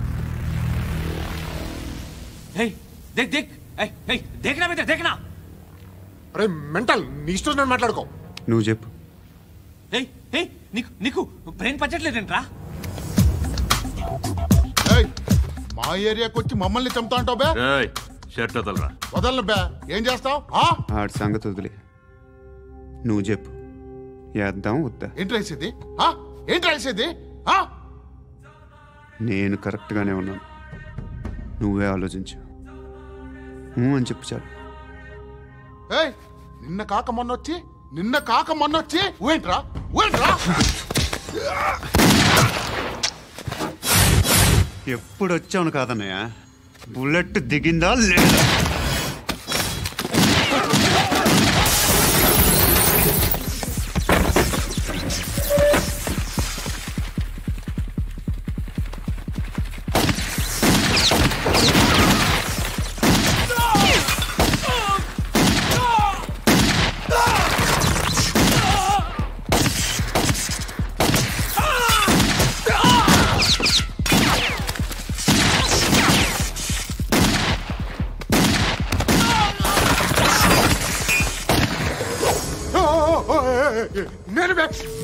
అరే మెంటల్, నీ ఇష్టం నేను మాట్లాడుకో. నువ్వు చెప్పు. నీకు బ్రెయిన్ పచ్చట్లేదంట్రా? మా ఏరియాకి వచ్చి మమ్మల్ని చంపుతా అంటావు బే? షర్ట్ వదలరా. వదలను బే. ఏం చేస్తావు? ఆడి సంగతి వదిలే, నువ్వు చెప్పు. వేద్దాం వద్దా? ఏంటి రాసేది? ఏంటి రాసేది? నేను కరెక్ట్గానే ఉన్నాను, నువ్వే ఆలోచించు. అని చెప్పు చాలు. నిన్న కాక మొన్నొచ్చి ఊయంట్రా. ఎప్పుడు వచ్చావును కాదన్నయ్య, బుల్లెట్ దిగిందా లేదా?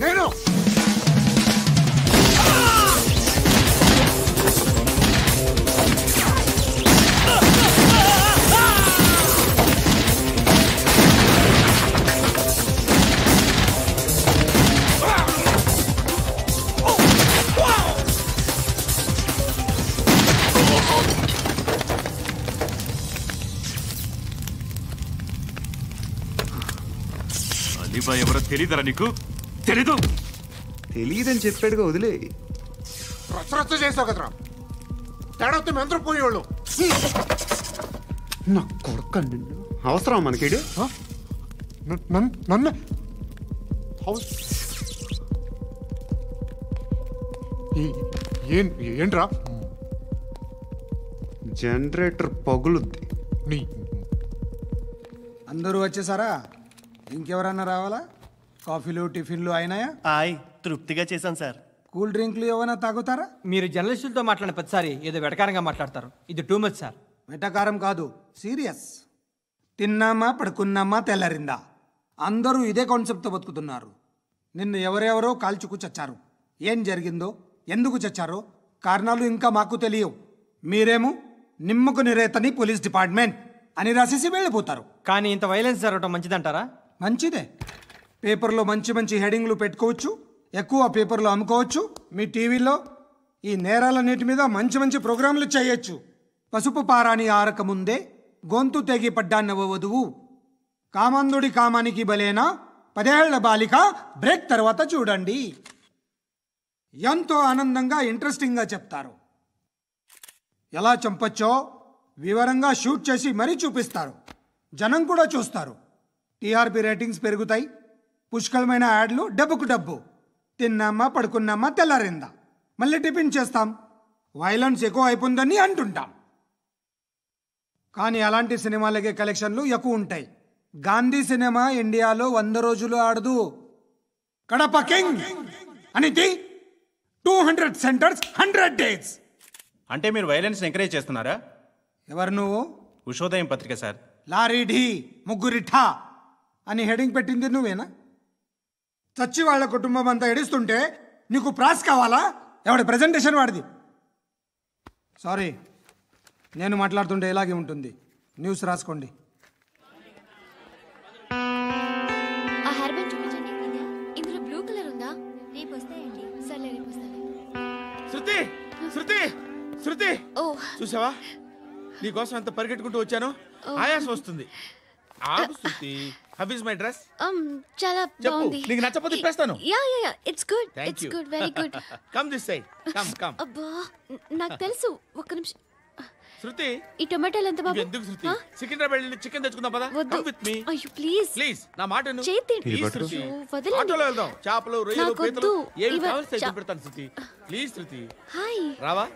నేను అలీబాయ్ ఎవరో తెలీదరా నీకు? తెలీదు? తెలీదని చెప్పాడుగా, వదిలే. రచ్చ చేసావు కదరా, తేడా వస్తే మెంతరం పోయేవాళ్ళు. నా కొడుక నిన్ను అవసరం మనకిడు నన్ను ఏంట్రా? జనరేటర్ పగులుద్ది. అందరూ వచ్చేసారా? ఇంకెవరన్నా రావాలా? కాఫీలు టిఫిన్లు అయినాయా? తృప్తిగా చేశాను సార్. కూల్ డ్రింక్లు ఏమైనా తాగుతారా? మీరు జర్నలిస్టులతో మాట్లాడిన ప్రతిసారి ఏదో వెటకారంగా మాట్లాడతారు. ఇది టూ మచ్ సార్. వెటకారం కాదు, సీరియస్. తిన్నామా పడుకున్నామా తెల్లరిందా, అందరూ ఇదే కాన్సెప్ట్తో బతుకుతున్నారు. నిన్ను ఎవరెవరో కాల్చుకు చచ్చారు. ఏం జరిగిందో, ఎందుకు చచ్చారో కారణాలు ఇంకా మాకు తెలియవు. మీరేమో నిమ్మకు నిరేతని పోలీస్ డిపార్ట్మెంట్ అని రాసేసి వెళ్ళిపోతారు. కానీ ఇంత వైలెన్స్ జరగడం మంచిదంటారా? మంచిదే. పేపర్లో మంచి మంచి హెడింగ్లు పెట్టుకోవచ్చు, ఎక్కువ పేపర్లు అమ్ముకోవచ్చు. మీ టీవీలో ఈ నేరాలన్నిటి మీద మంచి మంచి ప్రోగ్రాంలు చేయొచ్చు. పసుపు పారాని ఆరక ముందే గొంతు తెగి పడ్డాన్నవ వధువు, కామందుడి కామానికి బలేనా 10 ఏళ్ల బాలిక బ్రేక్ తర్వాత చూడండి. ఎంతో ఆనందంగా ఇంట్రెస్టింగ్గా చెప్తారు. ఎలా చంపచ్చో వివరంగా షూట్ చేసి మరీ చూపిస్తారు. జనం కూడా చూస్తారు. టీఆర్పీ రేటింగ్స్ పెరుగుతాయి. పుష్కలమైన యాడ్లు, డబ్బుకు డబ్బు. తిన్నామా పడుకున్నామా తెల్లారిందా, మళ్ళీ టిఫిన్ చేస్తాం. వైలెన్స్ ఎక్కువ అయిపోయిందని అంటుంటాం. కానీ అలాంటి సినిమాలకే కలెక్షన్లు ఎక్కువ ఉంటాయి. గాంధీ సినిమా ఇండియాలో 100 రోజులు ఆడదు. కడప కింగ్ అనితి 200 సెంటర్స్ 100 డేస్. అంటే మీరు వైలెన్స్ ఎంకరేజ్ చేస్తున్నారా? ఎవరు నువ్వు? ఉషోదయం పత్రిక సార్. లారీ ఢీ ముగ్గురిఠా అని హెడింగ్ పెట్టింది నువ్వేనా? చచ్చి వాళ్ళ కుటుంబం అంతా ఎడుస్తుంటే నీకు ప్రాస్ కావాలా? ఎవడి ప్రెజెంటేషన్ వాడిది. సారీ, నేను మాట్లాడుతుంటే ఇలాగే ఉంటుంది. న్యూస్ రాసుకోండి. ఆ హెయిర్ బ్యాండ్ చూపించండి. ఇందులో బ్లూ కలర్ ఉందా? రేపు వస్తాయండి. సర్లే రేపు వస్తాను. శృతి శృతి శృతి, ఓ చూసావా నీకోసం ఎంత పరిగెట్టుకుంటూ వచ్చాను. ఆయాసం వస్తుంది. ఆగు Shruti. How is my dress? చాలా బాగుంది. నీకు నచ్చకపోతే తిప్పేస్తాను. Yeah yeah yeah, it's good. It's good, very good. Come this side. Come come. అబ్బా, నాకు తెలుసు. ఒక్క నిమిషం. శృతి, ఈ టొమాటోలు ఎంత బాబు? ఎందుకు శృతి? సికింద్రాబాద్ వెళ్ళి చికెన్ తెచ్చుకుందాం పద. Come with me. అయ్యో ప్లీజ్ ప్లీజ్ నా మాట విను. చేతి ప్లీజ్ శృతి. వదలండి. ఆటోలో వెళ్దాం. చేపలు, రొయ్యలు, నాకు పీతలు వద్దు. ఏమి కావాలి తెచ్చి పెడతాను శృతి. Please Shruti. హాయ్. రావా?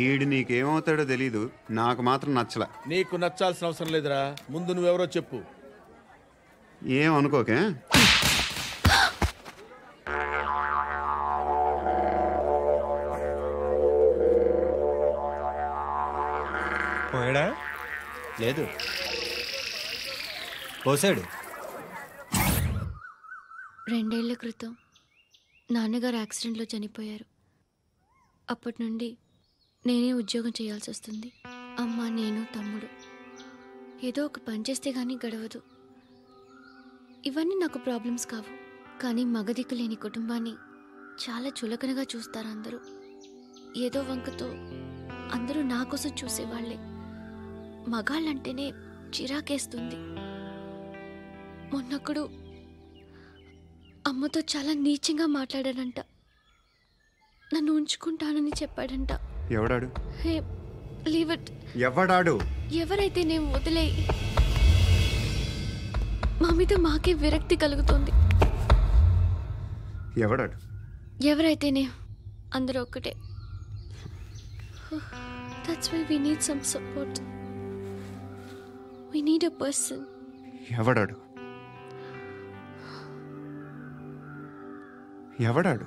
ఈడు నీకేమవుతాడో తెలీదు, నాకు మాత్రం నచ్చలా. నీకు నచ్చాల్సిన అవసరం లేదురా. ముందు నువ్వెవరో చెప్పు. ఏమనుకోకే. పోయాడా? లేదు, పోసాడు. 2 ఏళ్ల క్రితం నాన్నగారు యాక్సిడెంట్లో చనిపోయారు. అప్పటి నుండి నేనే ఉద్యోగం చేయాల్సి వస్తుంది. అమ్మ, నేను, తమ్ముడు ఏదో ఒక పని చేస్తే కానీ గడవదు. ఇవన్నీ నాకు ప్రాబ్లమ్స్ కావు. కానీ మగదిక్కు లేని కుటుంబాన్ని చాలా చులకనగా చూస్తారు అందరూ. ఏదో వంకతో అందరూ నా కోసం చూసేవాళ్లే. మగాళ్ళంటేనే చిరాకేస్తుంది. మొన్నప్పుడు అమ్మతో చాలా నీచంగా మాట్లాడాడంట. నన్ను ఉంచుకుంటానని చెప్పాడంట. ఎవడాడు? హే, లీవ్ ఇట్. ఎవడాడు? ఎవరైతే నేను వదిలేయి. మా మీద మాకే విరక్తి కలుగుతుంది. ఎవడాడు? ఎవరైతేనే అందరూ ఒక్కటే. That's why we need some support. We need a person. ఎవడాడు? ఎవడాడు?